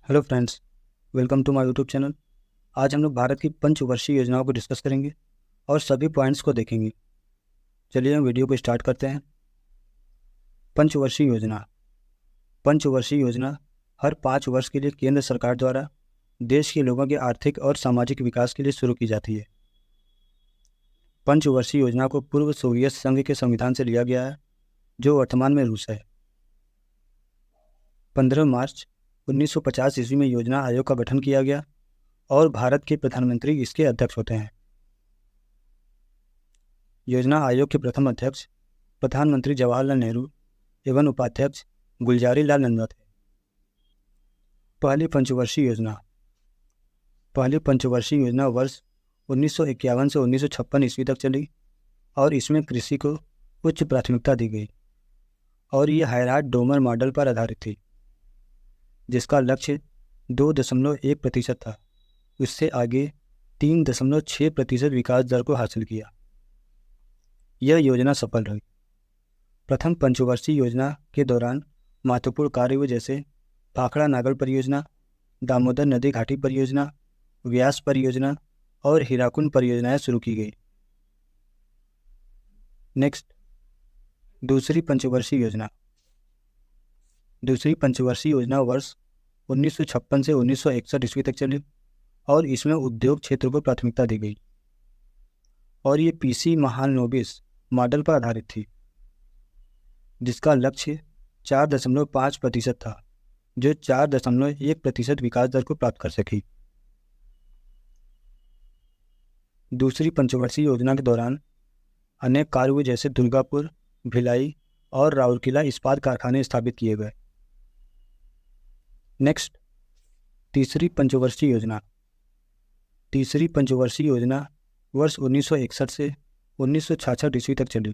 Hello friends, welcome to my YouTube channel. आज हम लोग भारत की पंचवर्षीय योजनाओं को डिस्कस करेंगे और सभी पॉइंट्स को देखेंगे। चलिए हम वीडियो को स्टार्ट करते हैं। पंचवर्षीय योजना। पंचवर्षीय योजना हर 5 वर्ष के लिए केंद्र सरकार द्वारा देश के लोगों के आर्थिक और सामाजिक विकास के लिए शुरू की जाती है। पंचवर्षीय योजना को पूर्व सोवियत संघ के संविधान से लिया गया है, जो वर्तमान में रूस है। 15 मार्च 1950 ईस्वी में योजना आयोग का गठन किया गया और भारत के प्रधानमंत्री इसके अध्यक्ष होते हैं। योजना आयोग के प्रथम अध्यक्ष प्रधानमंत्री जवाहरलाल नेहरू एवं उपाध्यक्ष गुलजारी लाल नंदा थे। पहली पंचवर्षीय योजना वर्ष 1951 से 1956 ईस्वी तक चली और इसमें कृषि को उच्च प्राथमिकता दी गई और ये हायरार्ड डोमर मॉडल पर आधारित थी, जिसका लक्ष्य 2.1% था। उससे आगे 3.6% विकास दर को हासिल किया। यह योजना सफल रही। प्रथम पंचवर्षीय योजना के दौरान महत्वपूर्ण कार्य हुए, जैसे भाखड़ा नागल परियोजना, दामोदर नदी घाटी परियोजना, व्यास परियोजना और हीराकुंड परियोजनाएं शुरू की गई। नेक्स्ट, दूसरी पंचवर्षीय योजना वर्ष 1956 से 1961 ईस्वी तक चली और इसमें उद्योग क्षेत्र को प्राथमिकता दी गई और ये पीसी महालनोबिस मॉडल पर आधारित थी, जिसका लक्ष्य 4.5% था, जो 4.1% विकास दर को प्राप्त कर सकी। दूसरी पंचवर्षीय योजना के दौरान अनेक कार्य हुए, जैसे दुर्गापुर, भिलाई और राउरकेला इस्पात कारखाने स्थापित किए गए। नेक्स्ट, तीसरी पंचवर्षीय योजना वर्ष 1961 से 1966 ईस्वी तक चली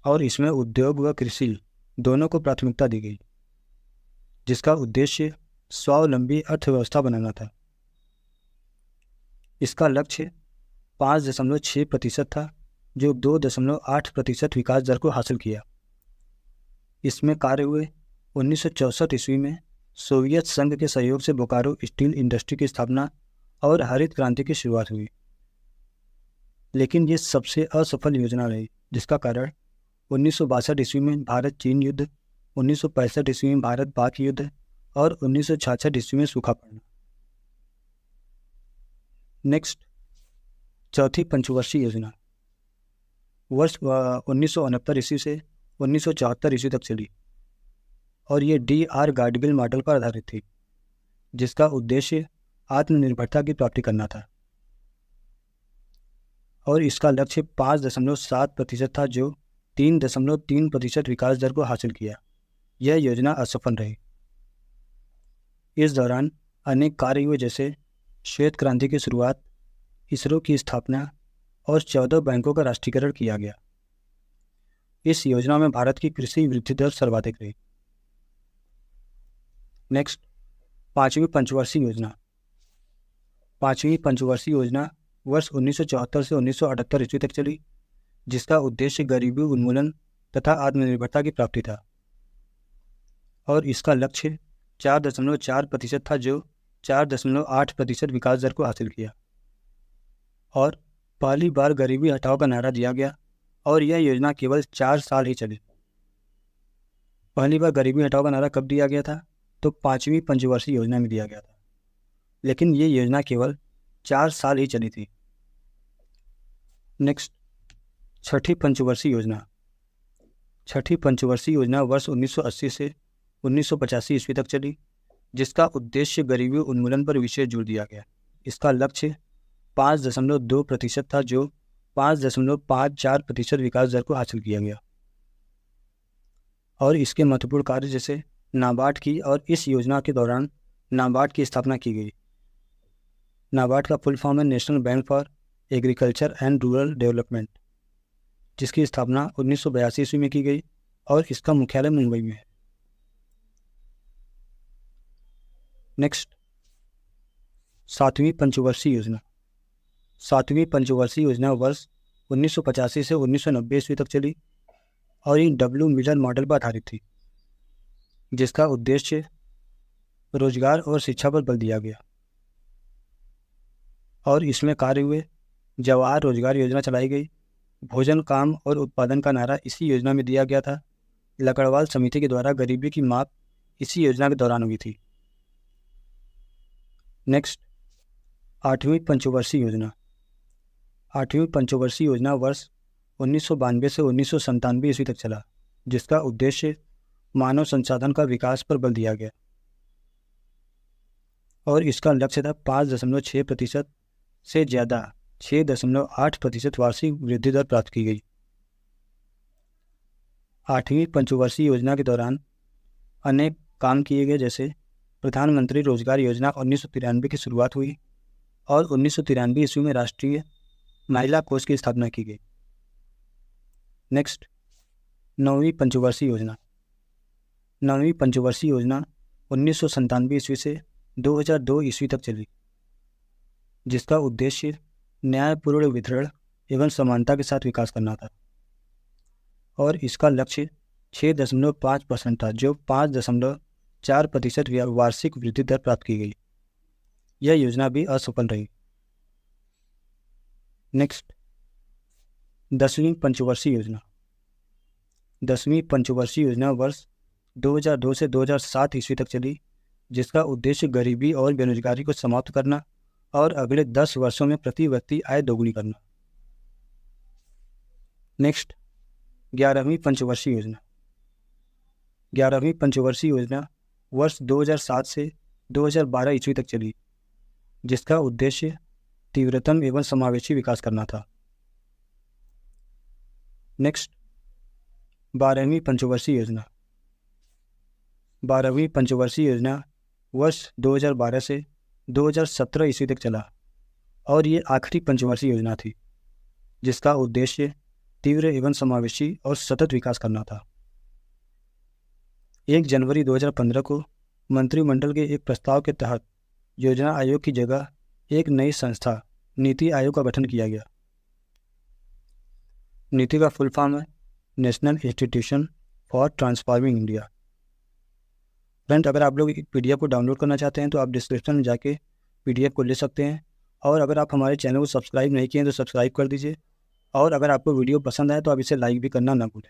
और इसमें उद्योग व कृषि दोनों को प्राथमिकता दी गई, जिसका उद्देश्य स्वावलंबी अर्थव्यवस्था बनाना था। इसका लक्ष्य 5.6% था, जो 2.8% विकास दर को हासिल किया। इसमें कार्य हुए 1964 ईस्वी में सोवियत संघ के सहयोग से बोकारो स्टील इंडस्ट्री की स्थापना और हरित क्रांति की शुरुआत हुई, लेकिन ये सबसे असफल योजना रही, जिसका कारण 1962 ईस्वी में भारत चीन युद्ध, 1965 ईस्वी में भारत पाक युद्ध और 1966 ईस्वी में सूखा पड़ना। नेक्स्ट, चौथी पंचवर्षीय योजना वर्ष 1969 ईस्वी से 1974 ईस्वी तक चली और ये DR गाडगिल मॉडल पर आधारित थी, जिसका उद्देश्य आत्मनिर्भरता की प्राप्ति करना था और इसका लक्ष्य 5.7% था, जो 3.3% विकास दर को हासिल किया। यह योजना असफल रही। इस दौरान अनेक कार्य हुए, जैसे श्वेत क्रांति की शुरुआत, इसरो की स्थापना और 14 बैंकों का राष्ट्रीयकरण किया गया। इस योजना में भारत की कृषि वृद्धि दर सर्वाधिक रही। नेक्स्ट, पांचवी पंचवर्षीय योजना वर्ष 1974 से 1978 ईस्वी तक चली, जिसका उद्देश्य गरीबी उन्मूलन तथा आत्मनिर्भरता की प्राप्ति था और इसका लक्ष्य 4.4% था, जो 4.8% विकास दर को हासिल किया और पहली बार गरीबी हटाओ का नारा दिया गया और यह योजना केवल 4 साल ही चली। पहली बार गरीबी हटाओ का नारा कब दिया गया था? तो पांचवी पंचवर्षीय योजना में दिया गया था, लेकिन ये योजना केवल 4 साल ही चली थी। नेक्स्ट, छठी पंचवर्षीय योजना वर्ष 1980 से 1985 ईस्वी तक चली, जिसका उद्देश्य गरीबी उन्मूलन पर विशेष जोर दिया गया। इसका लक्ष्य 5.2% था, जो 5.54% विकास दर को हासिल किया गया और इसके महत्वपूर्ण कार्य, जैसे नाबार्ड की, और इस योजना के दौरान नाबार्ड की स्थापना की गई। नाबार्ड का फुल फॉर्म है national bank for agriculture and rural development, जिसकी स्थापना 1982 ईस्वी में की गई और इसका मुख्यालय मुंबई में है। नेक्स्ट, सातवीं पंचवर्षीय योजना वर्ष 1985 से 1990 ईस्वी तक चली और ये W मिलर मॉडल पर आधारित थी, जिसका उद्देश्य रोजगार और शिक्षा पर बल दिया गया और इसमें कार्य हुए। जवाहर रोजगार योजना चलाई गई। भोजन, काम और उत्पादन का नारा इसी योजना में दिया गया था। लकड़वाल समिति के द्वारा गरीबी की माप इसी योजना के दौरान हुई थी। नेक्स्ट, 8वीं पंचवर्षीय योजना। 8वीं पंचवर्षीय योजना वर्ष 1992 से 1997 ईस्वी तक चला, जिसका उद्देश्य मानव संसाधन का विकास पर बल दिया गया और इसका लक्ष्य था 5.6% से ज़्यादा 6.8% वार्षिक वृद्धि दर प्राप्त की गई। 8वीं पंचवर्षीय योजना के दौरान अनेक काम किए गए, जैसे प्रधानमंत्री रोजगार योजना 1993 की शुरुआत हुई और 1993 ईस्वी में राष्ट्रीय महिला कोष की स्थापना की गई। नेक्स्ट, 9वीं पंचवर्षीय योजना। 9वीं पंचवर्षीय योजना 1997 ईस्वी से 2002 ईस्वी तक चली, जिसका उद्देश्य न्यायपूर्ण वितरण एवं समानता के साथ विकास करना था और इसका लक्ष्य 6.5% था, जो 5.4% वार्षिक वृद्धि दर प्राप्त की गई। यह योजना भी असफल रही। नेक्स्ट, 10वीं पंचवर्षीय योजना। 10वीं पंचवर्षीय योजना वर्ष 2002 से 2007 ईस्वी तक चली, जिसका उद्देश्य गरीबी और बेरोजगारी को समाप्त करना और अगले 10 वर्षों में प्रति व्यक्ति आय दोगुनी करना। नेक्स्ट, 11वीं पंचवर्षीय योजना। 11वीं पंचवर्षीय योजना वर्ष 2007 से 2012 ईस्वी तक चली, जिसका उद्देश्य तीव्रतम एवं समावेशी विकास करना था। नेक्स्ट, 12वीं पंचवर्षीय योजना। 12वीं पंचवर्षीय योजना वर्ष 2012 से 2017 ईस्वी तक चला और ये आखिरी पंचवर्षीय योजना थी, जिसका उद्देश्य तीव्र एवं समावेशी और सतत विकास करना था। 1 जनवरी 2015 को मंत्रिमंडल के एक प्रस्ताव के तहत योजना आयोग की जगह एक नई संस्था नीति आयोग का गठन किया गया। नीति का फुल फॉर्म है national institution for transforming India. Friend, अगर आप लोग PDF को डाउनलोड करना चाहते हैं तो आप डिस्क्रिप्शन में जाके PDF को ले सकते हैं और अगर आप हमारे चैनल को सब्सक्राइब नहीं किए हैं तो सब्सक्राइब कर दीजिए और अगर आपको वीडियो पसंद आए तो आप इसे लाइक भी करना ना भूलें।